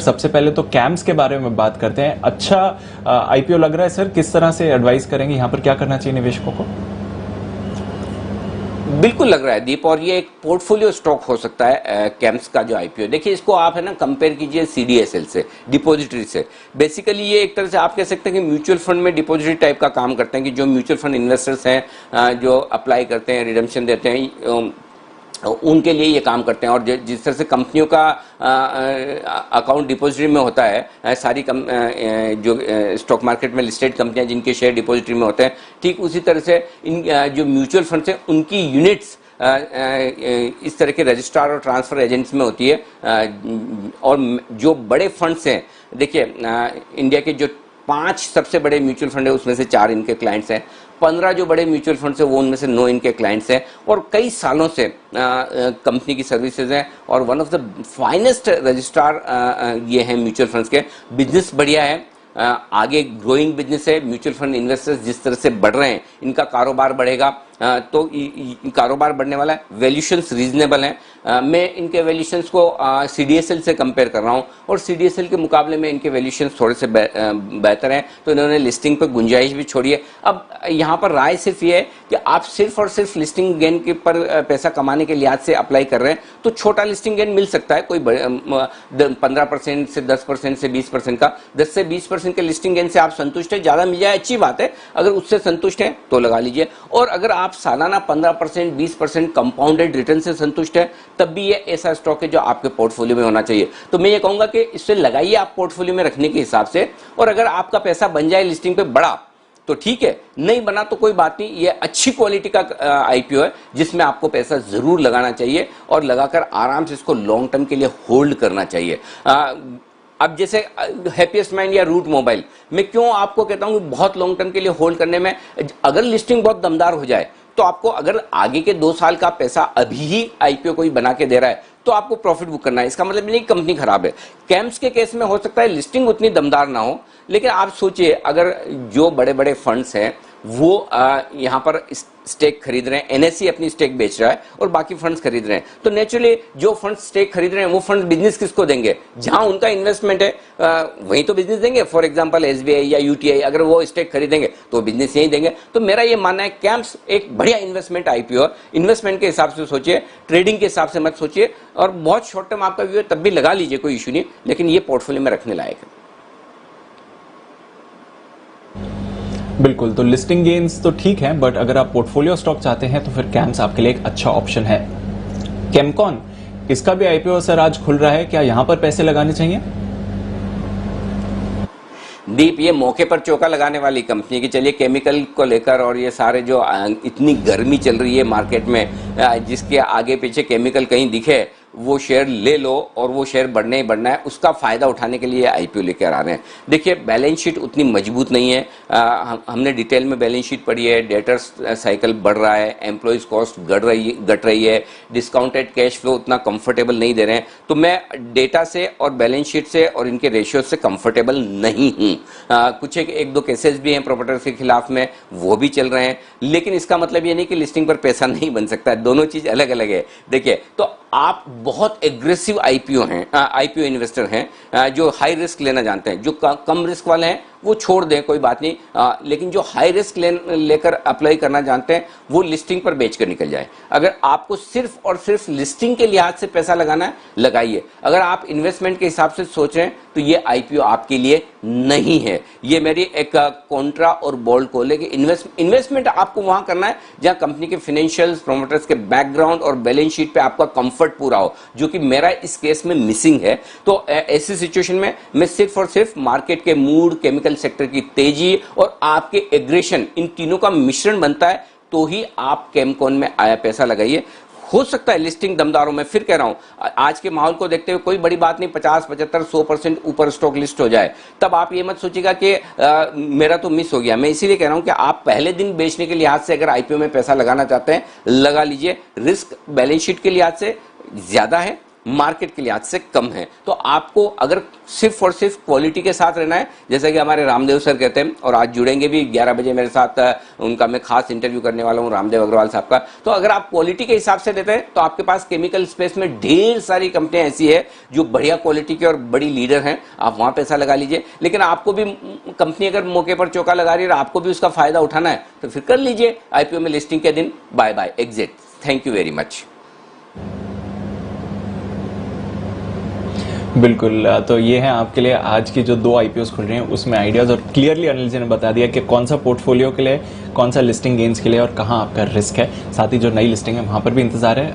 सबसे पहले तो कैम्स के बारे में बात करते हैं। अच्छा आईपीओ लग रहा है सर, किस तरह से एडवाइस करेंगे यहाँ पर, क्या करना चाहिए निवेशकों को? बिल्कुल लग रहा है दीप, और ये एक पोर्टफोलियो स्टॉक हो सकता है कैम्स का जो आईपीओ। देखिए इसको आप है ना कंपेयर कीजिए सीडीएसएल से, डिपॉजिटरी से। बेसिकली ये एक तरह से आप कह सकते हैं कि म्यूचुअल फंड में डिपॉजिटरी टाइप का काम करते हैं, कि जो म्यूचुअल फंड इन्वेस्टर्स हैं जो अप्लाई करते हैं, रिडम्पशन देते हैं, उनके लिए ये काम करते हैं। और जिस तरह से कंपनियों का अकाउंट डिपॉजिटरी में होता है, सारी जो स्टॉक मार्केट में लिस्टेड कंपनियां जिनके शेयर डिपॉजिटरी में होते हैं, ठीक उसी तरह से इन जो म्यूचुअल फंड्स हैं उनकी यूनिट्स इस तरह के रजिस्ट्रार और ट्रांसफर एजेंट्स में होती है। और जो बड़े फंड्स हैं, देखिए इंडिया के जो 5 सबसे बड़े म्यूचुअल फंड है उसमें से 4 इनके क्लाइंट्स हैं, 15 जो बड़े म्यूचुअल फंड्स है वो उनमें से 9 इनके क्लाइंट्स हैं, और कई सालों से कंपनी की सर्विसेज हैं, और one of the finest registrar ये हैं म्यूचुअल फंड्स के। बिजनेस बढ़िया है, आगे ग्रोइंग बिजनेस है। म्यूचुअल फंड इन्वेस्टर्स जिस तरह से बढ़ रहे हैं, इनका कारोबार बढ़ेगा, तो कारोबार बढ़ने वाला है। वैल्यूशंस रीजनेबल हैं। मैं इनके वैल्यूशंस को सीडीएसएल से कंपेयर कर रहा हूं, और सीडीएसएल के मुकाबले में इनके वैल्यूशंस थोड़े से बेहतर हैं, तो इन्होंने लिस्टिंग पर गुंजाइश भी छोड़ी है। अब यहाँ पर राय सिर्फ ये है कि आप सिर्फ और सिर्फ लिस्टिंग गेन के पर पैसा कमाने के लिहाज से अप्लाई कर रहे हैं, तो छोटा लिस्टिंग गेन मिल सकता है, कोई 15% से 10% से 20% का। 10 से 20% के लिस्टिंग गेन से आप संतुष्ट है, ज्यादा मिल जाए अच्छी बात है। अगर उससे संतुष्ट है तो लगा लीजिए, और अगर आप सालाना 15% 20% कंपाउंडेड रिटर्न से संतुष्ट है, तब भी ये ऐसा स्टॉक है जो आपके पोर्टफोलियो में होना चाहिए। तो मैं ये कहूंगा कि इससे लगाइए आप पोर्टफोलियो में रखने के हिसाब से, और अगर आपका पैसा बन जाए लिस्टिंग पे बड़ा तो ठीक है, नहीं बना तो कोई बात नहीं। ये अच्छी क्वालिटी का आईपीओ है जिसमें आपको पैसा जरूर लगाना चाहिए, और लगाकर आराम से इसको लॉन्ग टर्म के लिए होल्ड करना चाहिए। अब जैसे हैप्पीएस्ट माइंड या रूट मोबाइल, मैं क्यों आपको कहता हूं कि बहुत लॉन्ग टर्म के लिए होल्ड करने में, अगर लिस्टिंग बहुत दमदार हो जाए तो आपको, अगर आगे के 2 साल का पैसा अभी ही आईपीओ कोई बना के दे रहा है तो आपको प्रॉफिट बुक करना है। इसका मतलब नहीं कंपनी खराब है। कैम्स के केस में हो सकता है लिस्टिंग उतनी दमदार ना हो, लेकिन आप सोचिए अगर जो बड़े बड़े फंड्स हैं वो यहाँ पर स्टेक खरीद रहे हैं, एनएससी अपनी स्टेक बेच रहा है और बाकी फंड्स खरीद रहे हैं, तो नेचुरली जो फंड स्टेक खरीद रहे हैं वो फंड बिजनेस किसको देंगे? जहां उनका इन्वेस्टमेंट है वहीं तो बिजनेस देंगे। फॉर एग्जांपल एसबीआई या यूटीआई, अगर वो स्टेक खरीदेंगे तो बिजनेस यहीं देंगे। तो मेरा ये मानना है कैम्स एक बढ़िया इन्वेस्टमेंट आईपीओ, इन्वेस्टमेंट के हिसाब से सोचिए, ट्रेडिंग के हिसाब से मत सोचिए, और बहुत शॉर्ट टर्म आपका व्यू है तब भी लगा लीजिए, कोई इशू नहीं, लेकिन ये पोर्टफोलियो में रखने लायक है। बिल्कुल, तो लिस्टिंग गेन्स तो ठीक है, बट अगर आप पोर्टफोलियो स्टॉक चाहते हैं तो फिर कैम्स आपके लिए एक अच्छा ऑप्शन है। केमकॉन, इसका भी आईपीओ सर आज खुल रहा है, क्या यहां पर पैसे लगाने चाहिए? दीप, ये मौके पर चौका लगाने वाली कंपनी की, चलिए केमिकल को लेकर और ये सारे जो इतनी गर्मी चल रही है मार्केट में, जिसके आगे पीछे केमिकल कहीं दिखे वो शेयर ले लो, और वो शेयर बढ़ने ही बढ़ना है, उसका फायदा उठाने के लिए आईपीओ लेकर आ रहे हैं। देखिए बैलेंस शीट उतनी मजबूत नहीं है, हमने डिटेल में बैलेंस शीट पढ़ी है, डेटर्स साइकिल बढ़ रहा है, एम्प्लॉयज कॉस्ट घट रही है, डिस्काउंटेड कैश फ्लो उतना कंफर्टेबल नहीं दे रहे हैं। तो मैं डेटा से और बैलेंस शीट से और इनके रेशियो से कंफर्टेबल नहीं हूँ। कुछ एक दो केसेस भी हैं प्रॉपर्टर्स के खिलाफ में, वो भी चल रहे हैं, लेकिन इसका मतलब ये नहीं कि लिस्टिंग पर पैसा नहीं बन सकता है, दोनों चीज अलग अलग है। देखिए, तो आप बहुत एग्रेसिव आईपीओ इन्वेस्टर हैं जो हाई रिस्क लेना जानते हैं। जो कम रिस्क वाले हैं वो छोड़ दें, कोई बात नहीं, लेकिन जो हाई रिस्क लेकर अप्लाई करना जानते हैं वो लिस्टिंग पर बेचकर निकल जाए। अगर आपको सिर्फ और सिर्फ लिस्टिंग के लिहाज से पैसा लगाना है, लगाइए। अगर आप इन्वेस्टमेंट के हिसाब से सोच रहे हैं तो ये आईपीओ आपके लिए नहीं है। ये मेरी एक कॉन्ट्रा और बोल्ड कॉल है कि इन्वेस्टमेंट आपको वहां करना है जहां कंपनी के फाइनेंशियल्स, प्रोमोटर्स के बैकग्राउंड और बैलेंस शीट पे आपका कंफर्ट पूरा हो, जो कि मेरा इस केस में मिसिंग है। तो ऐसी सिचुएशन में मैं सिर्फ और सिर्फ मार्केट के मूड, केमिकल सेक्टर की तेजी और आपके एग्रेशन, इन तीनों का मिश्रण बनता है तो ही आप केमकॉन में आया पैसा लगाइए। हो सकता है लिस्टिंग दमदारों में, फिर कह रहा हूं आज के माहौल को देखते हुए कोई बड़ी बात नहीं, 50, 75, 100% ऊपर स्टॉक लिस्ट हो जाए, तब आप ये मत सोचिएगा कि मेरा तो मिस हो गया। मैं इसीलिए कह रहा हूं कि आप पहले दिन बेचने के लिहाज से अगर आईपीओ में पैसा लगाना चाहते हैं, लगा लीजिए। रिस्क बैलेंस शीट के लिहाज से ज्यादा है, मार्केट के लिहाज से कम है। तो आपको अगर सिर्फ और सिर्फ क्वालिटी के साथ रहना है, जैसा कि हमारे रामदेव सर कहते हैं, और आज जुड़ेंगे भी 11 बजे मेरे साथ, उनका मैं खास इंटरव्यू करने वाला हूं रामदेव अग्रवाल साहब का। तो अगर आप क्वालिटी के हिसाब से देते हैं तो आपके पास केमिकल स्पेस में ढेर सारी कंपनियां ऐसी है जो बढ़िया क्वालिटी की और बड़ी लीडर हैं, आप वहां पैसा लगा लीजिए। लेकिन आपको भी कंपनी अगर मौके पर चौका लगा रही है और आपको भी उसका फायदा उठाना है तो फिर कर लीजिए आईपीओ में लिस्टिंग के दिन bye bye exit. Thank you very much. बिल्कुल, तो ये है आपके लिए आज की जो 2 आईपीओस खुल रहे हैं उसमें आइडियाज, और क्लियरली अनिल जी ने बता दिया कि कौन सा पोर्टफोलियो के लिए, कौन सा लिस्टिंग गेन्स के लिए और कहाँ आपका रिस्क है। साथ ही जो नई लिस्टिंग है वहां पर भी इंतजार है।